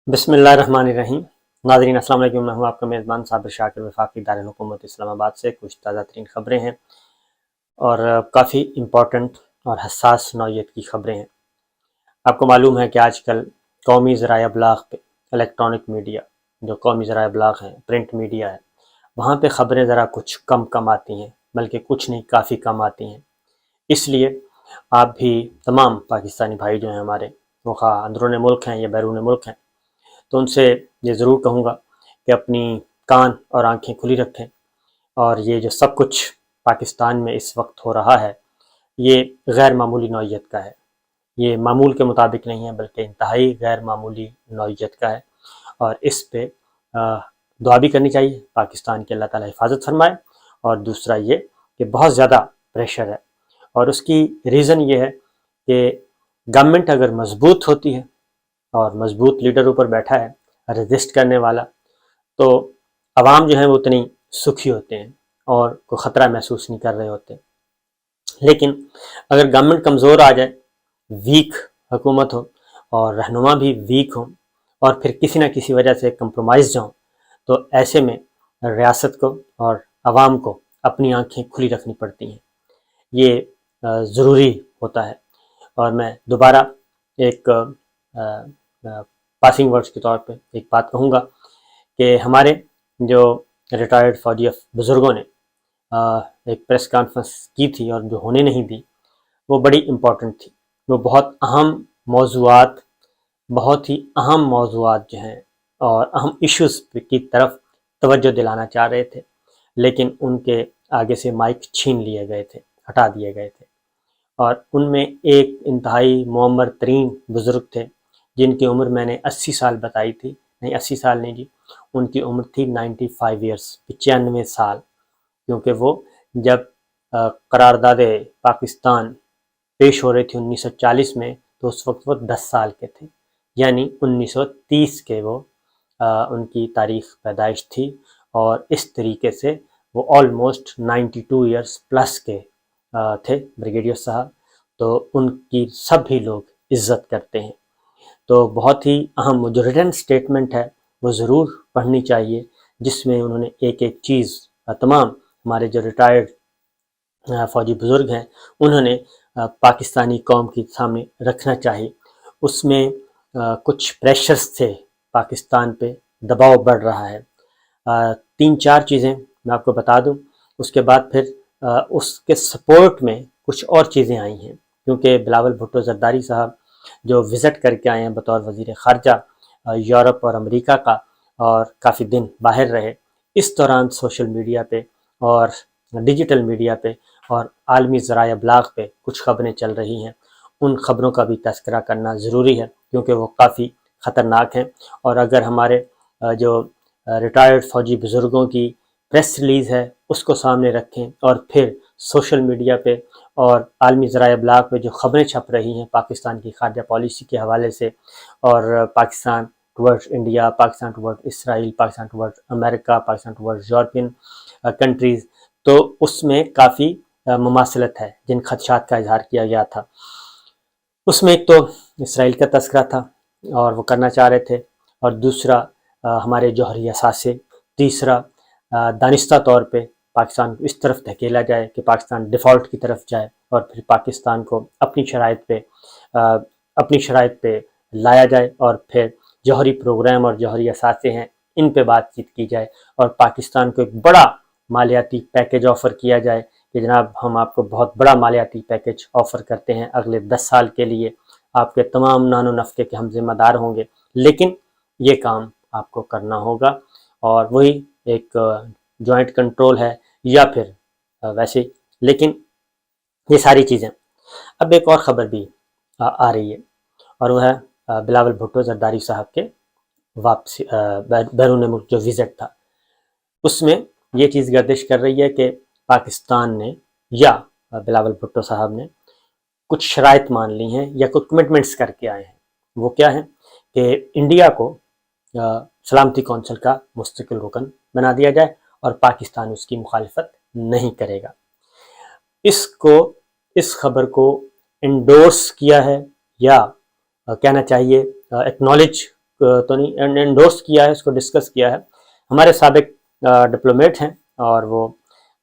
بسم اللہ الرحمن الرحیم۔ ناظرین السلام علیکم، میں ہوں آپ کا میزبان صابر شاکر، وفاقی دارالحکومت اسلام آباد سے کچھ تازہ ترین خبریں ہیں اور کافی امپورٹنٹ اور حساس نوعیت کی خبریں ہیں۔ آپ کو معلوم ہے کہ آج کل قومی ذرائع ابلاغ پہ، الیکٹرانک میڈیا جو قومی ذرائع ابلاغ ہیں، پرنٹ میڈیا ہے، وہاں پہ خبریں ذرا کچھ کم آتی ہیں، بلکہ کچھ نہیں کافی کم آتی ہیں۔ اس لیے آپ بھی تمام پاکستانی بھائی جو ہیں ہمارے، وہ خواہ اندرون ملک ہیں یا بیرون ملک ہیں، تو ان سے یہ ضرور کہوں گا کہ اپنی کان اور آنکھیں کھلی رکھیں، اور یہ جو سب کچھ پاکستان میں اس وقت ہو رہا ہے یہ غیر معمولی نوعیت کا ہے، یہ معمول کے مطابق نہیں ہے بلکہ انتہائی غیر معمولی نوعیت کا ہے، اور اس پہ دعا بھی کرنی چاہیے پاکستان کی، اللہ تعالیٰ حفاظت فرمائے۔ اور دوسرا یہ کہ بہت زیادہ پریشر ہے، اور اس کی ریزن یہ ہے کہ گورنمنٹ اگر مضبوط ہوتی ہے اور مضبوط لیڈر اوپر بیٹھا ہے رزسٹ کرنے والا، تو عوام جو ہیں وہ اتنی سکھی ہوتے ہیں اور کوئی خطرہ محسوس نہیں کر رہے ہوتے۔ لیکن اگر گورنمنٹ کمزور آ جائے، ویک حکومت ہو اور رہنما بھی ویک ہوں اور پھر کسی نہ کسی وجہ سے کمپرومائز ہوں، تو ایسے میں ریاست کو اور عوام کو اپنی آنکھیں کھلی رکھنی پڑتی ہیں، یہ ضروری ہوتا ہے۔ اور میں دوبارہ ایک پاسنگ ورڈز کے طور پہ ایک بات کہوں گا کہ ہمارے جو ریٹائرڈ فوجی بزرگوں نے ایک پریس کانفرنس کی تھی اور جو ہونے نہیں دی، وہ بڑی امپورٹنٹ تھی۔ وہ بہت ہی اہم موضوعات جو ہیں اور اہم ایشوز کی طرف توجہ دلانا چاہ رہے تھے، لیکن ان کے آگے سے مائک چھین لیے گئے تھے، ہٹا دیے گئے تھے۔ اور ان میں ایک انتہائی معمر ترین بزرگ تھے جن کی عمر میں نے 80 سال بتائی تھی، نہیں 80 سال نہیں جی، ان کی عمر تھی 95 ایئرس، 95 سال، کیونکہ وہ جب قرارداد پاکستان پیش ہو رہی تھی 1940 میں، تو اس وقت وہ 10 سال کے تھے، یعنی 1930 کے وہ ان کی تاریخ پیدائش تھی، اور اس طریقے سے وہ آلموسٹ 92 ایئرس پلس کے تھے بریگیڈیئر صاحب، تو ان کی سب بھی لوگ عزت کرتے ہیں۔ تو بہت ہی اہم جو ریٹن سٹیٹمنٹ ہے وہ ضرور پڑھنی چاہیے، جس میں انہوں نے ایک چیز تمام ہمارے جو ریٹائرڈ فوجی بزرگ ہیں انہوں نے پاکستانی قوم کے سامنے رکھنا چاہیے۔ اس میں کچھ پریشرز تھے، پاکستان پہ دباؤ بڑھ رہا ہے، 3-4 چیزیں میں آپ کو بتا دوں، اس کے بعد پھر اس کے سپورٹ میں کچھ اور چیزیں آئی ہیں، کیونکہ بلاول بھٹو زرداری صاحب جو وزٹ کر کے آئے ہیں بطور وزیر خارجہ یورپ اور امریکہ کا، اور کافی دن باہر رہے، اس دوران سوشل میڈیا پہ اور ڈیجیٹل میڈیا پہ اور عالمی ذرائع ابلاغ پہ کچھ خبریں چل رہی ہیں، ان خبروں کا بھی تذکرہ کرنا ضروری ہے، کیونکہ وہ کافی خطرناک ہیں۔ اور اگر ہمارے جو ریٹائرڈ فوجی بزرگوں کی پریس ریلیز ہے اس کو سامنے رکھیں، اور پھر سوشل میڈیا پہ اور عالمی ذرائع ابلاغ پہ جو خبریں چھپ رہی ہیں پاکستان کی خارجہ پالیسی کے حوالے سے، اور Pakistan toward India, Pakistan toward Israel, Pakistan toward امریکہ، پاکستان ٹورڈ یورپین کنٹریز، تو اس میں کافی مماثلت ہے جن خدشات کا اظہار کیا گیا تھا۔ اس میں ایک تو اسرائیل کا تذکرہ تھا اور وہ کرنا چاہ رہے تھے، اور دوسرا ہمارے جوہری اثاثے، تیسرا دانستہ طور پہ پاکستان کو اس طرف دھکیلا جائے کہ پاکستان ڈیفالٹ کی طرف جائے، اور پھر پاکستان کو اپنی شرائط پہ لایا جائے، اور پھر جوہری پروگرام اور جوہری اثاثے ہیں ان پہ بات چیت کی جائے، اور پاکستان کو ایک بڑا مالیاتی پیکج آفر کیا جائے کہ جناب ہم آپ کو بہت بڑا مالیاتی پیکج آفر کرتے ہیں اگلے 10 سال کے لیے، آپ کے تمام نان و نفقے کے ہم ذمہ دار ہوں گے، لیکن یہ کام آپ کو کرنا ہوگا، اور وہی ایک جوائنٹ کنٹرول ہے یا پھر ویسے، لیکن یہ ساری چیزیں۔ اب ایک اور خبر بھی آ رہی ہے، اور وہ ہے بلاول بھٹو زرداری صاحب کے واپسی، بیرون ملک جو وزٹ تھا، اس میں یہ چیز گردش کر رہی ہے کہ پاکستان نے یا بلاول بھٹو صاحب نے کچھ شرائط مان لی ہیں یا کچھ کمٹمنٹس کر کے آئے ہیں۔ وہ کیا ہیں کہ انڈیا کو سلامتی کونسل کا مستقل رکن بنا دیا جائے اور پاکستان اس کی مخالفت نہیں کرے گا۔ اس خبر کو انڈورس کیا ہے، یا کہنا چاہیے ایکنالج تو نہیں انڈورس کیا ہے، اس کو ڈسکس کیا ہے ہمارے سابق ڈپلومیٹ ہیں، اور وہ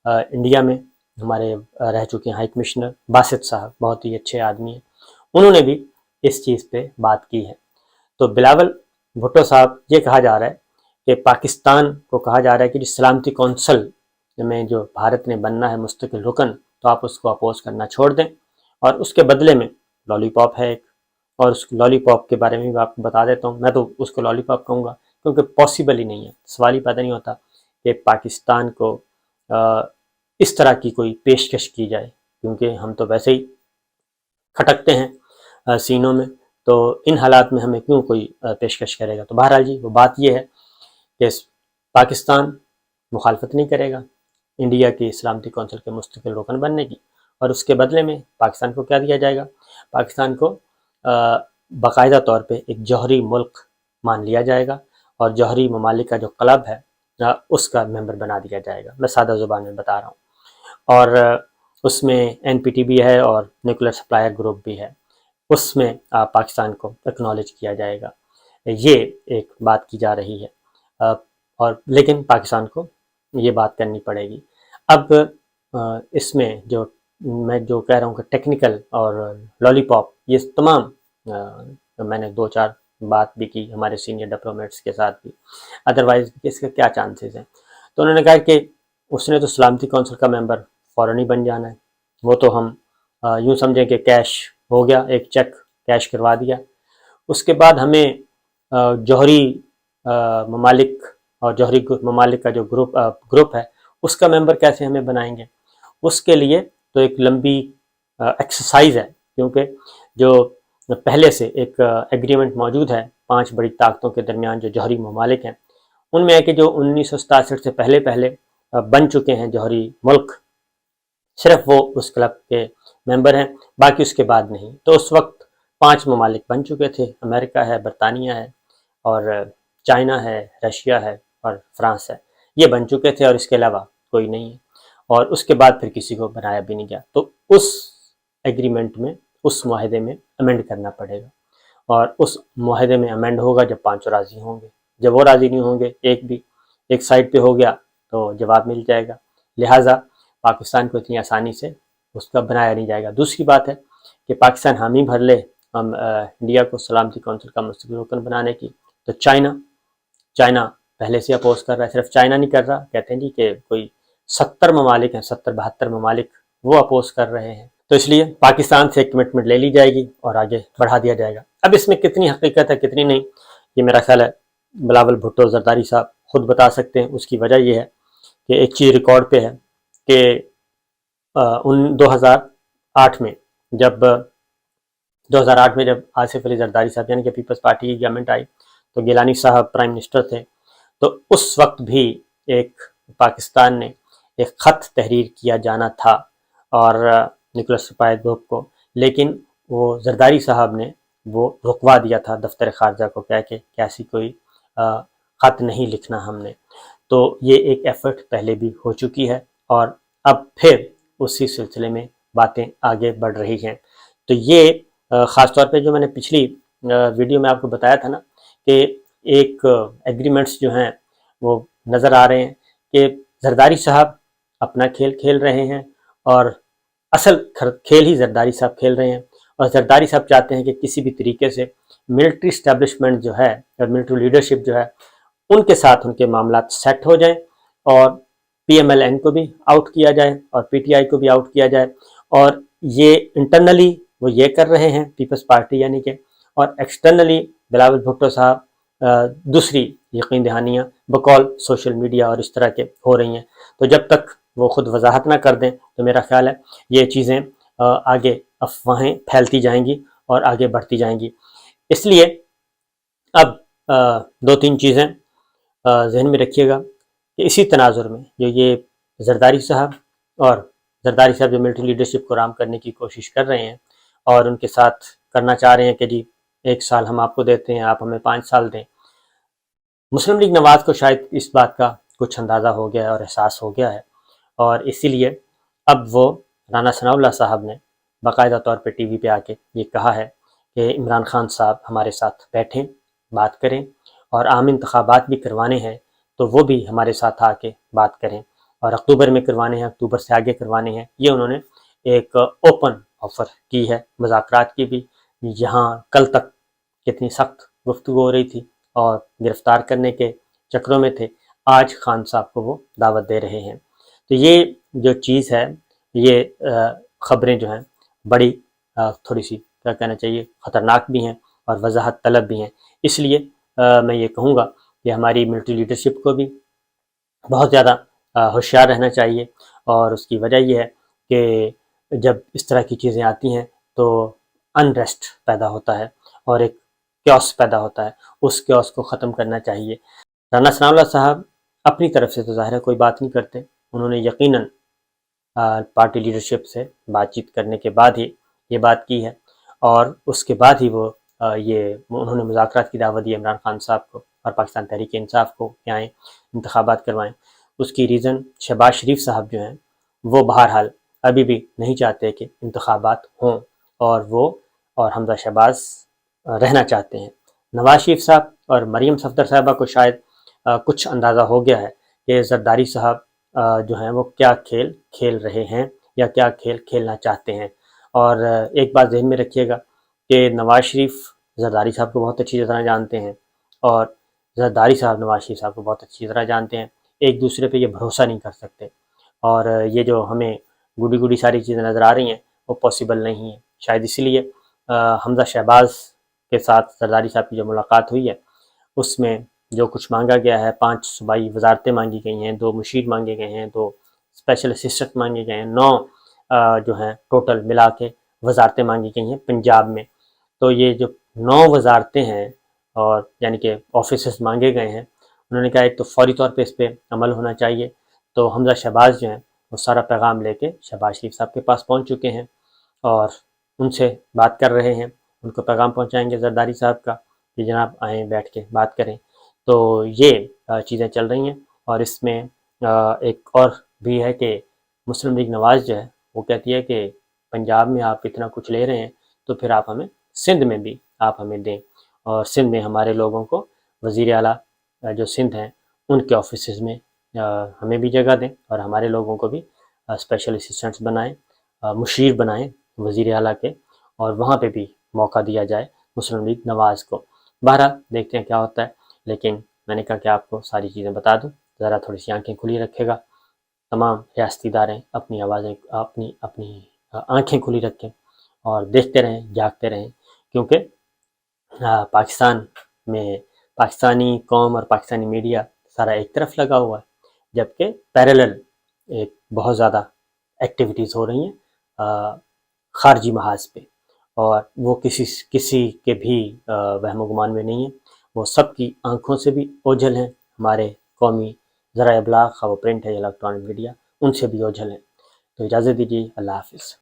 انڈیا میں ہمارے رہ چکے ہیں ہائی کمشنر باسط صاحب، بہت ہی اچھے آدمی ہیں، انہوں نے بھی اس چیز پہ بات کی ہے۔ تو بلاول بھٹو صاحب، یہ کہا جا رہا ہے کہ پاکستان کو کہا جا رہا ہے کہ جس سلامتی کونسل میں جو بھارت نے بننا ہے مستقل رکن، تو آپ اس کو اپوز کرنا چھوڑ دیں، اور اس کے بدلے میں لالی پاپ ہے ایک، اور اس لالی پاپ کے بارے میں بھی آپ کو بتا دیتا ہوں، میں تو اس کو لالی پاپ کہوں گا کیونکہ پاسبل ہی نہیں ہے، سوال ہی پیدا نہیں ہوتا کہ پاکستان کو اس طرح کی کوئی پیشکش کی جائے، کیونکہ ہم تو ویسے ہی کھٹکتے ہیں سینوں میں، تو ان حالات میں ہمیں کیوں کوئی پیشکش کرے گا۔ تو بہرحال جی، وہ بات یہ ہے کہ پاکستان مخالفت نہیں کرے گا انڈیا کی سلامتی کونسل کے مستقل رکن بننے کی، اور اس کے بدلے میں پاکستان کو کیا دیا جائے گا؟ پاکستان کو باقاعدہ طور پہ ایک جوہری ملک مان لیا جائے گا، اور جوہری ممالک کا جو کلب ہے اس کا ممبر بنا دیا جائے گا۔ میں سادہ زبان میں بتا رہا ہوں، اور اس میں این پی ٹی بھی ہے اور نیوکلیر سپلائر گروپ بھی ہے، اس میں پاکستان کو اکنالج کیا جائے گا۔ یہ ایک بات کی جا رہی ہے، اور لیکن پاکستان کو یہ بات کرنی پڑے گی۔ اب اس میں جو میں جو کہہ رہا ہوں کہ ٹیکنیکل اور لالی پاپ، یہ تمام میں نے 2-4 بات بھی کی ہمارے سینئر ڈپلومیٹس کے ساتھ بھی، ادروائز اس کے کیا چانسز ہیں؟ تو انہوں نے کہا کہ اس نے تو سلامتی کونسل کا ممبر فوراً ہی بن جانا ہے، وہ تو ہم یوں سمجھیں کہ کیش ہو گیا، ایک چیک کیش کروا دیا، اس کے بعد ہمیں جوہری ممالک اور جوہری ممالک کا جو گروپ ہے اس کا ممبر کیسے ہمیں بنائیں گے؟ اس کے لیے تو ایک لمبی ایکسرسائز ہے، کیونکہ جو پہلے سے ایک ایگریمنٹ موجود ہے 5 بڑی طاقتوں کے درمیان جو جوہری ممالک ہیں، ان میں ہے کہ جو 1967 سے پہلے بن چکے ہیں جوہری ملک، صرف وہ اس کلب کے ممبر ہیں، باقی اس کے بعد نہیں۔ تو اس وقت 5 ممالک بن چکے تھے، امریکہ ہے، برطانیہ ہے، اور چائنا ہے، رشیا ہے، اور فرانس ہے، یہ بن چکے تھے، اور اس کے علاوہ کوئی نہیں ہے، اور اس کے بعد پھر کسی کو بنایا بھی نہیں گیا۔ تو اس ایگریمنٹ میں، اس معاہدے میں امینڈ کرنا پڑے گا، اور اس معاہدے میں امینڈ ہوگا جب 5 راضی ہوں گے، جب وہ راضی نہیں ہوں گے، ایک سائڈ پہ ہو گیا تو جواب مل جائے گا، لہٰذا پاکستان کو اتنی آسانی سے اس کا بنایا نہیں جائے گا۔ دوسری بات ہے کہ پاکستان حامی بھر لے ہم انڈیا کو سلامتی کونسل کا مستقل رکن بنانے کی، تو چائنا پہلے سے اپوز کر رہا ہے، صرف چائنا نہیں کر رہا، کہتے ہیں جی کہ کوئی 70 ممالک ہیں، 72 ممالک وہ اپوز کر رہے ہیں، تو اس لیے پاکستان سے ایک کمٹمنٹ لے لی جائے گی اور آگے بڑھا دیا جائے گا۔ اب اس میں کتنی حقیقت ہے کتنی نہیں، یہ میرا خیال ہے بلاول بھٹو زرداری صاحب خود بتا سکتے ہیں۔ اس کی وجہ یہ ہے کہ ایک چیز ریکارڈ پہ ہے کہ 2008 میں جب آصف علی زرداری صاحب یعنی کہ پیپلز پارٹی کی گورنمنٹ آئی، تو گیلانی صاحب پرائم منسٹر تھے، تو اس وقت بھی پاکستان نے ایک خط تحریر کیا جانا تھا اور نیکولس سپائر گروپ کو، لیکن وہ زرداری صاحب نے وہ رکوا دیا تھا دفتر خارجہ کو، کہہ کے کہ ایسی کوئی خط نہیں لکھنا ہم نے۔ تو یہ ایک ایفرٹ پہلے بھی ہو چکی ہے، اور اب پھر اسی سلسلے میں باتیں آگے بڑھ رہی ہیں۔ تو یہ خاص طور پہ جو میں نے پچھلی ویڈیو میں آپ کو بتایا تھا نا کہ ایک ایگریمنٹس جو ہیں وہ نظر آ رہے ہیں کہ زرداری صاحب اپنا کھیل کھیل رہے ہیں، اور اصل کھیل ہی زرداری صاحب کھیل رہے ہیں، اور زرداری صاحب چاہتے ہیں کہ کسی بھی طریقے سے ملٹری اسٹیبلشمنٹ جو ہے اور ملٹری لیڈرشپ جو ہے ان کے ساتھ ان کے معاملات سیٹ ہو جائیں، اور پی ایم ایل این کو بھی آؤٹ کیا جائے اور پی ٹی آئی کو بھی آؤٹ کیا جائے، اور یہ انٹرنلی وہ یہ کر رہے ہیں پیپلز پارٹی یعنی کہ، اور ایکسٹرنلی بلاول بھٹو صاحب دوسری یقین دہانیاں بقول سوشل میڈیا اور اس طرح کے ہو رہی ہیں۔ تو جب تک وہ خود وضاحت نہ کر دیں تو میرا خیال ہے یہ چیزیں آگے افواہیں پھیلتی جائیں گی اور آگے بڑھتی جائیں گی۔ اس لیے اب 2-3 چیزیں ذہن میں رکھیے گا کہ اسی تناظر میں جو یہ زرداری صاحب جو ملٹری لیڈرشپ کو رام کرنے کی کوشش کر رہے ہیں اور ان کے ساتھ کرنا چاہ رہے ہیں کہ جی 1 سال ہم آپ کو دیتے ہیں، آپ ہمیں 5 سال دیں، مسلم لیگ نواز کو شاید اس بات کا کچھ اندازہ ہو گیا ہے اور احساس ہو گیا ہے، اور اسی لیے اب وہ رانا ثناء اللہ صاحب نے باقاعدہ طور پہ ٹی وی پہ آ کے یہ کہا ہے کہ عمران خان صاحب ہمارے ساتھ بیٹھیں، بات کریں، اور عام انتخابات بھی کروانے ہیں تو وہ بھی ہمارے ساتھ آ کے بات کریں، اور اکتوبر میں کروانے ہیں، اکتوبر سے آگے کروانے ہیں۔ یہ انہوں نے ایک اوپن آفر کی ہے مذاکرات کی بھی، جہاں کل تک کتنی سخت گفتگو ہو رہی تھی اور گرفتار کرنے کے چکروں میں تھے، آج خان صاحب کو وہ دعوت دے رہے ہیں۔ تو یہ جو چیز ہے، یہ خبریں جو ہیں بڑی تھوڑی سی کیا کہنا چاہیے خطرناک بھی ہیں اور وضاحت طلب بھی ہیں۔ اس لیے میں یہ کہوں گا کہ ہماری ملٹری لیڈرشپ کو بھی بہت زیادہ ہوشیار رہنا چاہیے، اور اس کی وجہ یہ ہے کہ جب اس طرح کی چیزیں آتی ہیں تو انریسٹ پیدا ہوتا ہے اور ایک کیوس پیدا ہوتا ہے، اس کیوس کو ختم کرنا چاہیے۔ رانا ثناء اللہ صاحب اپنی طرف سے تو ظاہر ہے کوئی بات نہیں کرتے، انہوں نے یقیناً پارٹی لیڈرشپ سے بات چیت کرنے کے بعد ہی یہ بات کی ہے، اور اس کے بعد ہی وہ انہوں نے مذاکرات کی دعوت دی عمران خان صاحب کو اور پاکستان تحریک انصاف کو کہ آئیں انتخابات کروائیں۔ اس کی ریزن شہباز شریف صاحب جو ہیں وہ بہرحال ابھی بھی نہیں چاہتے کہ انتخابات ہوں، اور حمزہ شہباز رہنا چاہتے ہیں۔ نواز شریف صاحب اور مریم صفدر صاحبہ کو شاید کچھ اندازہ ہو گیا ہے کہ زرداری صاحب جو ہیں وہ کیا کھیل کھیل رہے ہیں یا کیا کھیل کھیلنا چاہتے ہیں۔ اور ایک بات ذہن میں رکھیے گا کہ نواز شریف زرداری صاحب کو بہت اچھی طرح جانتے ہیں، اور زرداری صاحب نواز شریف صاحب کو بہت اچھی طرح جانتے ہیں، ایک دوسرے پہ یہ بھروسہ نہیں کر سکتے، اور یہ جو ہمیں گڈی گڈی ساری چیزیں نظر آ رہی ہیں وہ پاسبل نہیں ہیں۔ شاید اسی لیے حمزہ شہباز کے ساتھ زرداری صاحب کی جو ملاقات ہوئی ہے اس میں جو کچھ مانگا گیا ہے، 5 صوبائی وزارتیں مانگی گئی ہیں، 2 مشیر مانگے گئے ہیں، 2 اسپیشل اسسٹنٹ مانگے گئے ہیں، 9 جو ہیں ٹوٹل ملا کے وزارتیں مانگی گئی ہیں پنجاب میں۔ تو یہ جو 9 وزارتیں ہیں اور یعنی کہ آفیسز مانگے گئے ہیں، انہوں نے کہا ایک تو فوری طور پہ اس پہ عمل ہونا چاہیے۔ تو حمزہ شہباز جو ہیں وہ سارا پیغام لے کے شہباز شریف صاحب کے پاس پہنچ چکے ہیں اور ان سے بات کر رہے ہیں، ان کو پیغام پہنچائیں گے زرداری صاحب کا کہ جناب آئیں بیٹھ کے بات کریں۔ تو یہ چیزیں چل رہی ہیں، اور اس میں ایک اور بھی ہے کہ مسلم لیگ نواز جو ہے وہ کہتی ہے کہ پنجاب میں آپ اتنا کچھ لے رہے ہیں تو پھر آپ ہمیں سندھ میں بھی آپ ہمیں دیں، اور سندھ میں ہمارے لوگوں کو وزیر اعلیٰ جو سندھ ہیں ان کے آفیسز میں ہمیں بھی جگہ دیں، اور ہمارے لوگوں کو بھی اسپیشل اسسٹنٹس بنائیں، مشیر بنائیں وزیر اعلیٰ کے، اور وہاں پہ بھی موقع دیا جائے مسلم لیگ نواز کو۔ بہرحال دیکھتے ہیں کیا ہوتا ہے، لیکن میں نے کہا کہ آپ کو ساری چیزیں بتا دوں، ذرا تھوڑی سی آنکھیں کھلی رکھے گا۔ تمام ریاستی ادارے اپنی آوازیں اپنی آنکھیں کھلی رکھیں اور دیکھتے رہیں، جاگتے رہیں، کیونکہ پاکستان میں پاکستانی قوم اور پاکستانی میڈیا سارا ایک طرف لگا ہوا ہے، جبکہ پیرالل ایک بہت زیادہ ایکٹیویٹیز ہو رہی ہیں خارجی محاذ پہ، اور وہ کسی کے بھی وہم و گمان میں نہیں ہے، وہ سب کی آنکھوں سے بھی اوجھل ہیں۔ ہمارے قومی ذرائع ابلاغ خواہ وہ پرنٹ ہے یا الیکٹرانک میڈیا، ان سے بھی اوجھل ہیں۔ تو اجازت دیجیے، اللہ حافظ۔